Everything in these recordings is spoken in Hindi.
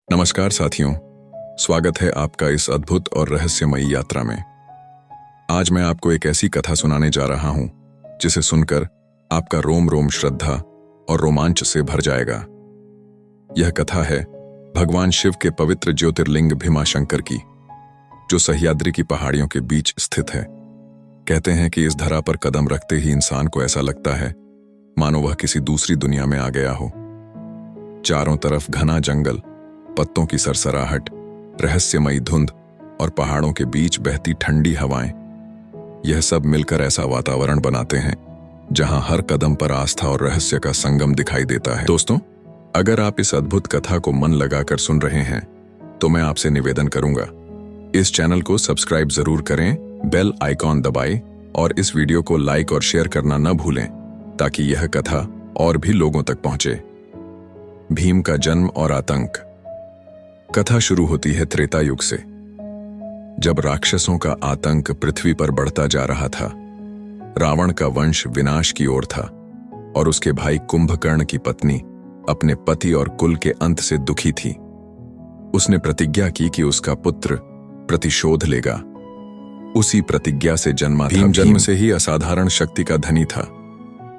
नमस्कार साथियों, स्वागत है आपका इस अद्भुत और रहस्यमयी यात्रा में। आज मैं आपको एक ऐसी कथा सुनाने जा रहा हूं जिसे सुनकर आपका रोम रोम श्रद्धा और रोमांच से भर जाएगा। यह कथा है भगवान शिव के पवित्र ज्योतिर्लिंग भीमाशंकर की, जो सह्याद्री की पहाड़ियों के बीच स्थित है। कहते हैं कि इस धरा पर कदम रखते ही इंसान को ऐसा लगता है मानो वह किसी दूसरी दुनिया में आ गया हो। चारों तरफ घना जंगल, पत्तों की सरसराहट, रहस्यमयी धुंध और पहाड़ों के बीच बहती ठंडी हवाएं, यह सब मिलकर ऐसा वातावरण बनाते हैं जहां हर कदम पर आस्था और रहस्य का संगम दिखाई देता है। दोस्तों, अगर आप इस अद्भुत कथा को मन लगाकर सुन रहे हैं तो मैं आपसे निवेदन करूंगा, इस चैनल को सब्सक्राइब जरूर करें, बेल आइकॉन दबाएं और इस वीडियो को लाइक और शेयर करना न भूलें ताकि यह कथा और भी लोगों तक पहुंचे। भीम का जन्म और आतंक। कथा शुरू होती है त्रेता युग से, जब राक्षसों का आतंक पृथ्वी पर बढ़ता जा रहा था। रावण का वंश विनाश की ओर था और उसके भाई कुंभकर्ण की पत्नी अपने पति और कुल के अंत से दुखी थी। उसने प्रतिज्ञा की कि उसका पुत्र प्रतिशोध लेगा। उसी प्रतिज्ञा से जन्मा भीम। जन्म से ही असाधारण शक्ति का धनी था।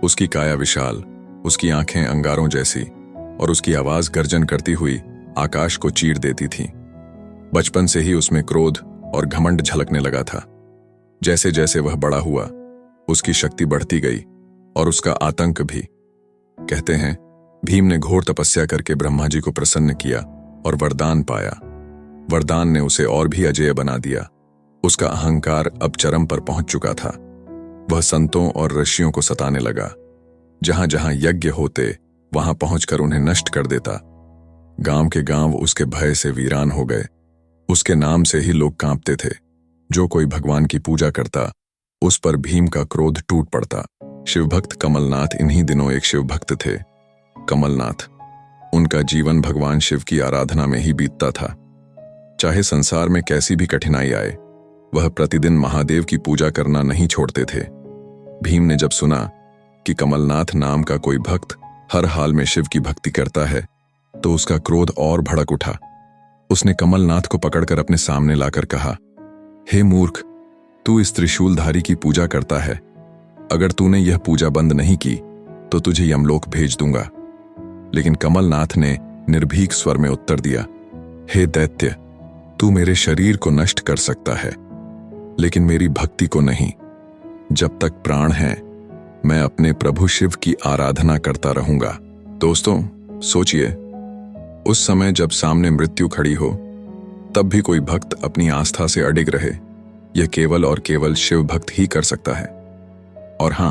उसकी काया विशाल, उसकी आंखें अंगारों जैसी और उसकी आवाज गर्जन करती हुई आकाश को चीर देती थी। बचपन से ही उसमें क्रोध और घमंड झलकने लगा था। जैसे जैसे वह बड़ा हुआ, उसकी शक्ति बढ़ती गई और उसका आतंक भी। कहते हैं भीम ने घोर तपस्या करके ब्रह्मा जी को प्रसन्न किया और वरदान पाया। वरदान ने उसे और भी अजेय बना दिया। उसका अहंकार अब चरम पर पहुंच चुका था। वह संतों और ऋषियों को सताने लगा। जहां जहां यज्ञ होते वहां पहुंचकर उन्हें नष्ट कर देता। गांव के गांव उसके भय से वीरान हो गए। उसके नाम से ही लोग कांपते थे। जो कोई भगवान की पूजा करता, उस पर भीम का क्रोध टूट पड़ता। शिवभक्त कमलनाथ इन्हीं दिनों एक शिवभक्त थे। कमलनाथ, उनका जीवन भगवान शिव की आराधना में ही बीतता था। चाहे संसार में कैसी भी कठिनाई आए, वह प्रतिदिन महादेव की पूजा करना नहीं छोड़ते थे। भीम ने जब सुना कि कमलनाथ नाम का कोई भक्त हर हाल में शिव की भक्ति करता है, तो उसका क्रोध और भड़क उठा। उसने कमलनाथ को पकड़कर अपने सामने लाकर कहा, हे मूर्ख, तू इस त्रिशूलधारी की पूजा करता है। अगर तूने यह पूजा बंद नहीं की तो तुझे यमलोक भेज दूंगा। लेकिन कमलनाथ ने निर्भीक स्वर में उत्तर दिया, हे दैत्य, तू मेरे शरीर को नष्ट कर सकता है, लेकिन मेरी भक्ति को नहीं। जब तक प्राण है, मैं अपने प्रभु शिव की आराधना करता रहूंगा। दोस्तों, सोचिए, उस समय जब सामने मृत्यु खड़ी हो, तब भी कोई भक्त अपनी आस्था से अडिग रहे। यह केवल और केवल शिव भक्त ही कर सकता है। और हां,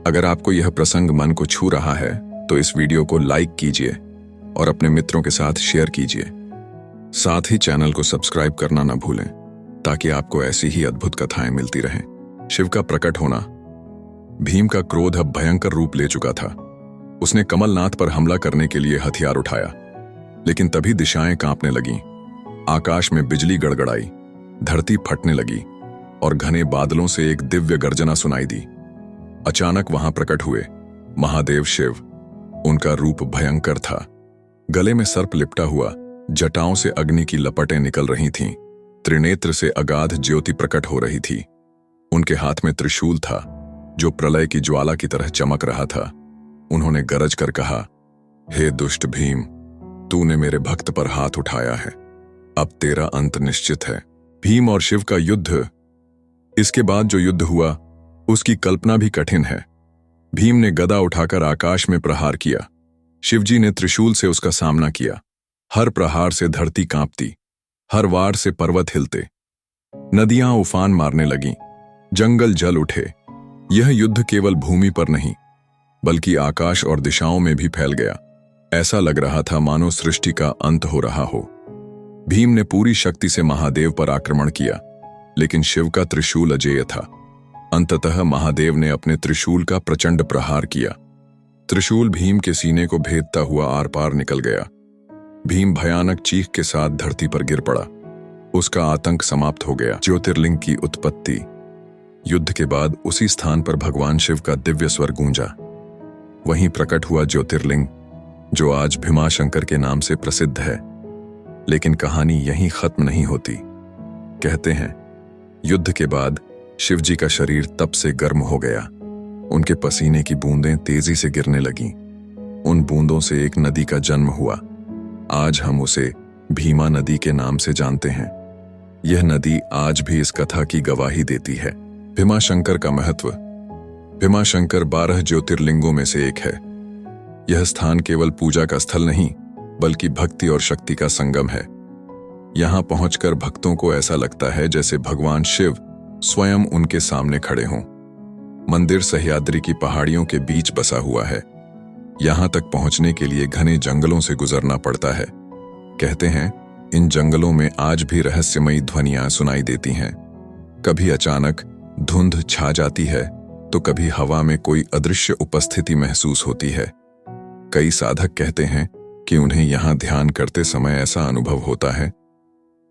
अगर आपको यह प्रसंग मन को छू रहा है तो इस वीडियो को लाइक कीजिए और अपने मित्रों के साथ शेयर कीजिए। साथ ही चैनल को सब्सक्राइब करना न भूलें ताकि आपको ऐसी ही अद्भुत कथाएं मिलती रहें। शिव का प्रकट होना। भीम का क्रोध अब भयंकर रूप ले चुका था। उसने कमलनाथ पर हमला करने के लिए हथियार उठाया, लेकिन तभी दिशाएं कांपने लगीं। आकाश में बिजली गड़गड़ाई, धरती फटने लगी और घने बादलों से एक दिव्य गर्जना सुनाई दी। अचानक वहां प्रकट हुए महादेव शिव। उनका रूप भयंकर था। गले में सर्प लिपटा हुआ, जटाओं से अग्नि की लपटें निकल रही थीं। त्रिनेत्र से अगाध ज्योति प्रकट हो रही थी। उनके हाथ में त्रिशूल था जो प्रलय की ज्वाला की तरह चमक रहा था। उन्होंने गरज कर कहा, हे दुष्ट भीम, तूने मेरे भक्त पर हाथ उठाया है। अब तेरा अंत निश्चित है। भीम और शिव का युद्ध। इसके बाद जो युद्ध हुआ उसकी कल्पना भी कठिन है। भीम ने गदा उठाकर आकाश में प्रहार किया। शिवजी ने त्रिशूल से उसका सामना किया। हर प्रहार से धरती कांपती, हर वार से पर्वत हिलते, नदियां उफान मारने लगीं, जंगल जल उठे। यह युद्ध केवल भूमि पर नहीं बल्कि आकाश और दिशाओं में भी फैल गया। ऐसा लग रहा था मानो सृष्टि का अंत हो रहा हो। भीम ने पूरी शक्ति से महादेव पर आक्रमण किया, लेकिन शिव का त्रिशूल अजेय था। अंततः महादेव ने अपने त्रिशूल का प्रचंड प्रहार किया। त्रिशूल भीम के सीने को भेदता हुआ आर पार निकल गया। भीम भयानक चीख के साथ धरती पर गिर पड़ा। उसका आतंक समाप्त हो गया। ज्योतिर्लिंग की उत्पत्ति। युद्ध के बाद उसी स्थान पर भगवान शिव का दिव्य स्वर गूंजा। वहीं प्रकट हुआ ज्योतिर्लिंग जो आज भीमाशंकर के नाम से प्रसिद्ध है। लेकिन कहानी यहीं खत्म नहीं होती। कहते हैं युद्ध के बाद शिवजी का शरीर तप से गर्म हो गया। उनके पसीने की बूंदें तेजी से गिरने लगीं। उन बूंदों से एक नदी का जन्म हुआ। आज हम उसे भीमा नदी के नाम से जानते हैं। यह नदी आज भी इस कथा की गवाही देती है। भीमाशंकर का महत्व। भीमाशंकर 12 ज्योतिर्लिंगों में से एक है। यह स्थान केवल पूजा का स्थल नहीं, बल्कि भक्ति और शक्ति का संगम है। यहां पहुंचकर भक्तों को ऐसा लगता है जैसे भगवान शिव स्वयं उनके सामने खड़े हों। मंदिर सह्याद्री की पहाड़ियों के बीच बसा हुआ है। यहां तक पहुंचने के लिए घने जंगलों से गुजरना पड़ता है। कहते हैं इन जंगलों में आज भी रहस्यमयी ध्वनियां सुनाई देती हैं। कभी अचानक धुंध छा जाती है तो कभी हवा में कोई अदृश्य उपस्थिति महसूस होती है। कई साधक कहते हैं कि उन्हें यहां ध्यान करते समय ऐसा अनुभव होता है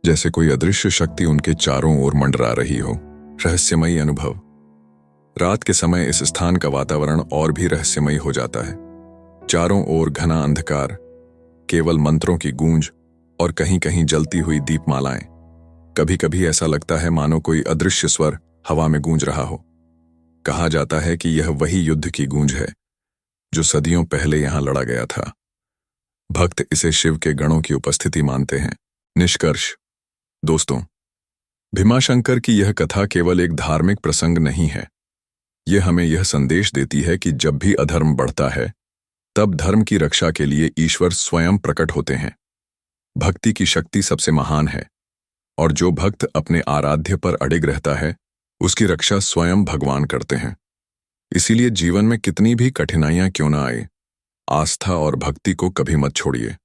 जैसे कोई अदृश्य शक्ति उनके चारों ओर मंडरा रही हो। रहस्यमयी अनुभव। रात के समय इस स्थान का वातावरण और भी रहस्यमयी हो जाता है। चारों ओर घना अंधकार, केवल मंत्रों की गूंज और कहीं कहीं जलती हुई दीपमालाएं। कभी कभी ऐसा लगता है मानो कोई अदृश्य स्वर हवा में गूंज रहा हो। कहा जाता है कि यह वही युद्ध की गूंज है जो सदियों पहले यहां लड़ा गया था। भक्त इसे शिव के गणों की उपस्थिति मानते हैं। निष्कर्ष। दोस्तों, भीमाशंकर की यह कथा केवल एक धार्मिक प्रसंग नहीं है। यह हमें यह संदेश देती है कि जब भी अधर्म बढ़ता है, तब धर्म की रक्षा के लिए ईश्वर स्वयं प्रकट होते हैं। भक्ति की शक्ति सबसे महान है, और जो भक्त अपने आराध्य पर अडिग रहता है, उसकी रक्षा स्वयं भगवान करते हैं। इसीलिए जीवन में कितनी भी कठिनाइयां क्यों ना आए, आस्था और भक्ति को कभी मत छोड़िए।